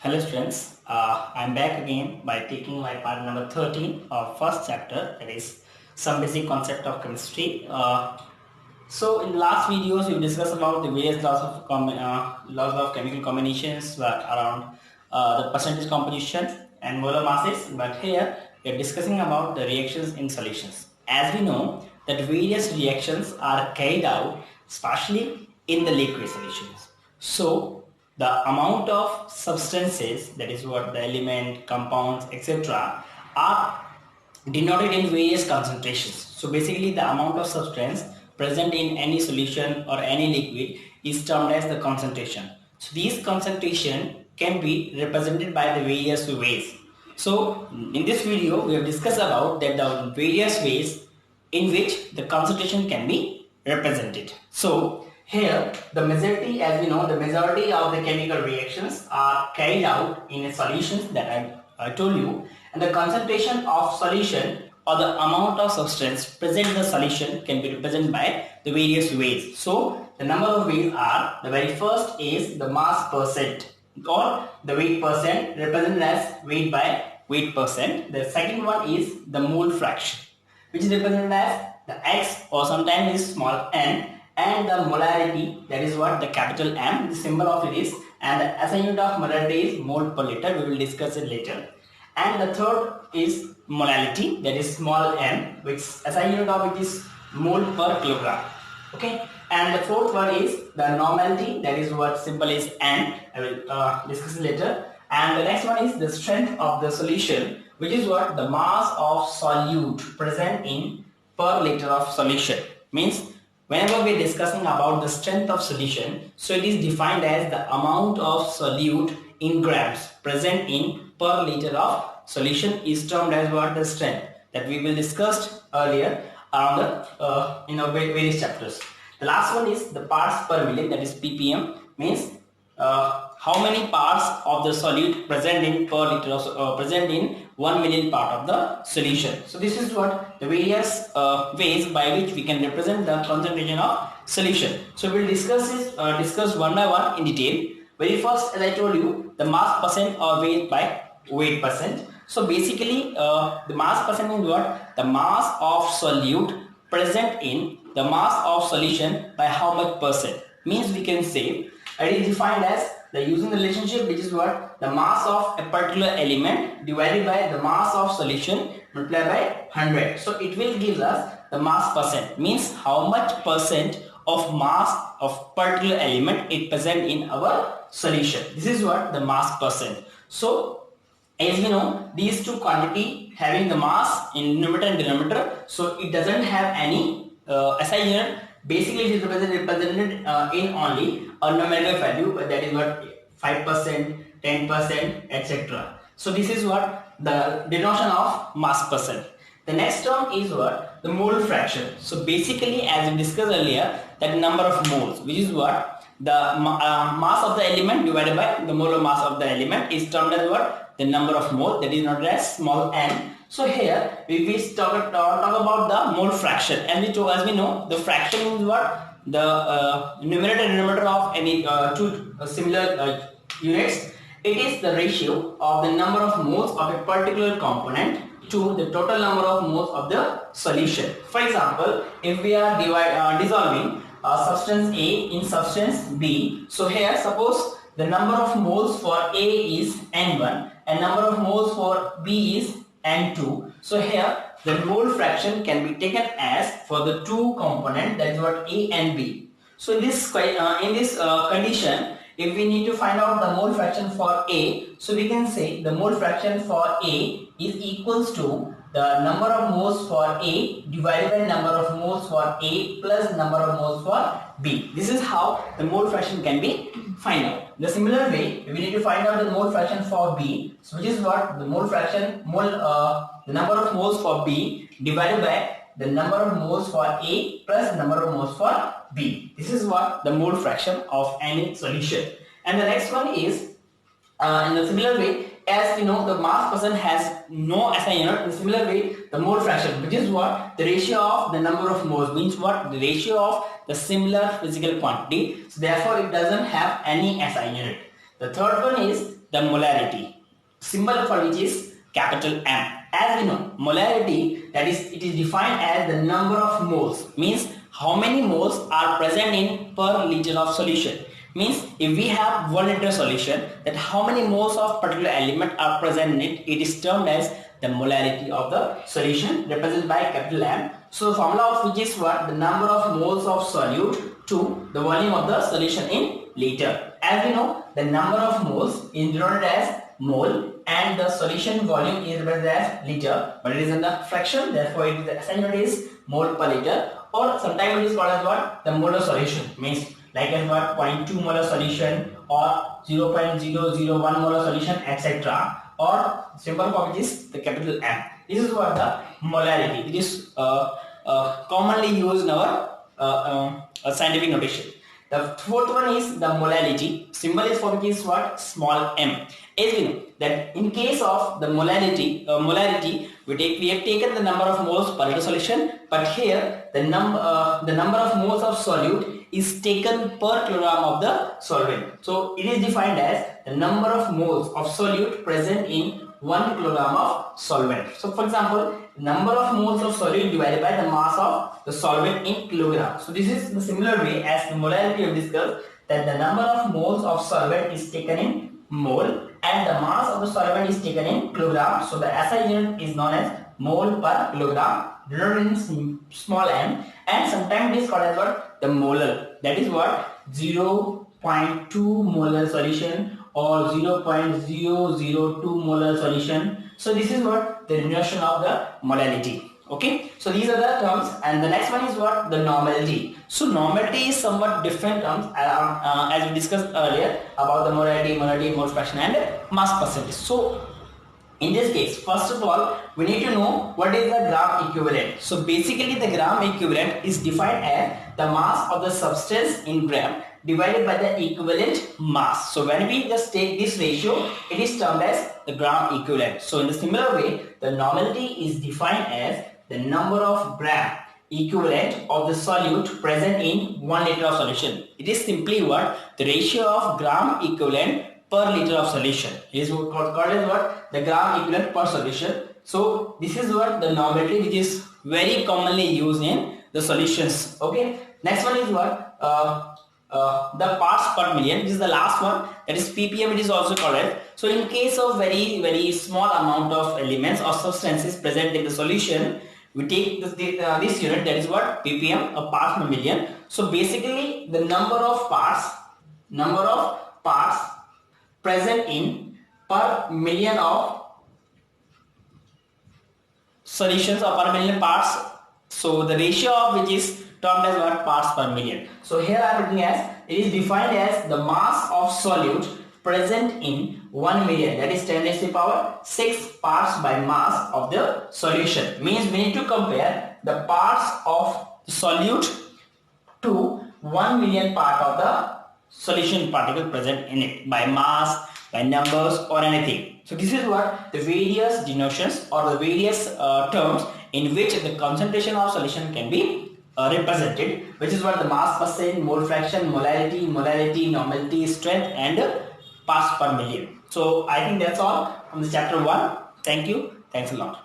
Hello students, I'm back again by taking my part number 13 of first chapter, that is some basic concept of chemistry. So in the last videos we discussed about the various laws of chemical combinations around the percentage composition and molar masses, but here we are discussing about the reactions in solutions. As we know that various reactions are carried out especially in the liquid solutions. So the amount of substances, that is what the element, compounds, etc. are denoted in various concentrations. So basically the amount of substance present in any solution or any liquid is termed as the concentration. So these concentration can be represented by the various ways. So in this video we have discussed about that the various ways in which the concentration can be represented. So here the majority, as we know, the majority of the chemical reactions are carried out in solutions that I told you, and the concentration of solution or the amount of substance present in the solution can be represented by the various ways. So the number of ways are, the very first is the mass percent or the weight percent, represented as weight by weight percent. The second one is the mole fraction, which is represented as the x or sometimes is small n, and the molarity, that is what the capital M, the symbol of it is, and the SI unit of molarity is mole per liter. We will discuss it later. And the third is molality, that is small m, which SI unit of it is mole per kilogram. Okay, and the fourth one is the normality, that is what symbol is N. I will discuss it later. And the next one is the strength of the solution, which is what the mass of solute present in per liter of solution. Means whenever we are discussing about the strength of solution, so it is defined as the amount of solute in grams present in per liter of solution is termed as what the strength, that we will discuss earlier around the various chapters. The last one is the parts per million, that is ppm, means how many parts of the solute present in per liter of present in 1 million part of the solution. So this is what the various ways by which we can represent the concentration of solution. So we will discuss one by one in detail. Very first, as I told you, the mass percent or weight by weight percent. So basically the mass percent is what? The mass of solute present in the mass of solution by how much percent. Means we can say it is defined as the using the relationship, which is what the mass of a particular element divided by the mass of solution multiplied by 100. So it will give us the mass percent, means how much percent of mass of particular element it present in our solution. This is what the mass percent. So as we know, these two quantity having the mass in numerator and denominator, so it doesn't have any SI unit. Basically it is represented in only a numerical value, that is what 5%, 10%, etc. So this is what the denotation of mass percent. The next term is what? The mole fraction. So basically, as we discussed earlier, that number of moles, which is what? The mass of the element divided by the molar mass of the element is termed as what? The number of moles, that is not as small n. So here we talk about the mole fraction, and as we know, the fraction is what? The numerator and denominator of any two similar units. It is the ratio of the number of moles of a particular component to the total number of moles of the solution. For example, if we are dissolving substance A in substance B, so here suppose the number of moles for A is N1 and number of moles for B is N2. So here the mole fraction can be taken as for the two component, that is what A and B. So in this condition, if we need to find out the mole fraction for A, so we can say the mole fraction for A is equals to the number of moles for A divided by number of moles for A plus number of moles for B. This is how the mole fraction can be find out. The similar way, we need to find out the mole fraction for B, so which is what? The mole fraction, the number of moles for B divided by the number of moles for A plus number of moles for B. This is what the mole fraction of any solution. And the next one is in a similar way, as we know, the mass percent has no SI unit. In a similar way, the mole fraction, which is what? The ratio of the number of moles, means what? The ratio of the similar physical quantity. So therefore it doesn't have any SI unit. The third one is the molarity, symbol for which is capital M. As we know, molarity, that is, it is defined as the number of moles, means how many moles are present in per liter of solution. Means if we have 1 liter solution, that how many moles of particular element are present in it, it is termed as the molarity of the solution, represented by capital M. So the formula of which is what? The number of moles of solute to the volume of the solution in liter. As we know, the number of moles is denoted as mole and the solution volume is represented as liter, but it is in the fraction, therefore it is the SI unit is mole per liter, or sometimes it is called as what? The molar solution, means like as what? 0.2 molar solution or 0.001 molar solution, etc. Or symbol for which is the capital M. This is what the molarity. It is commonly used in our scientific notation. The fourth one is the molality. Symbol is for which is what? Small m. As we know that in case of the molarity, we have taken the number of moles per liter solution, but here the number of moles of solute is taken per kilogram of the solvent. So it is defined as the number of moles of solute present in 1 kilogram of solvent. So for example, number of moles of solute divided by the mass of the solvent in kilogram. So this is the similar way as the molarity we have discussed, that the number of moles of solvent is taken in mole and the mass of the solvent is taken in kilogram. So the SI unit is known as mole per kilogram, denoted in small m, and sometimes it is called as what? The molar. That is what? 0.2 molar solution or 0.002 molar solution. So this is what? The denotation of the molality. Okay, so these are the terms, and the next one is what? The normality. So normality is somewhat different terms as we discussed earlier about the molarity, mole fraction and mass percentage. So in this case, first of all, we need to know what is the gram equivalent. So basically the gram equivalent is defined as the mass of the substance in gram divided by the equivalent mass. So when we just take this ratio, it is termed as the gram equivalent. So in the similar way, the normality is defined as the number of gram equivalent of the solute present in 1 liter of solution. It is simply what? The ratio of gram equivalent per liter of solution. It is called as what? The gram equivalent per solution. So this is what? The normality, which is very commonly used in the solutions. Okay. Next one is what? The parts per million. This is the last one, that is ppm. It is also called as. So in case of very small amount of elements or substances present in the solution, we take this unit, that is what? ppm, a parts per million. So basically the number of parts present in per million of solutions or per million parts. So the ratio of which is termed as what? Parts per million. So here I am looking as, it is defined as the mass of solute present in 1 million, that is 10 raised to the power 6 parts by mass of the solution. Means we need to compare the parts of solute to 1 million part of the solution particle present in it, by mass, by numbers or anything. So this is what? The various denotions or the various terms in which the concentration of solution can be represented, which is what? The mass percent, mole fraction, molarity, normality, strength and parts per million. So I think that's all from the chapter 1. Thank you. Thanks a lot.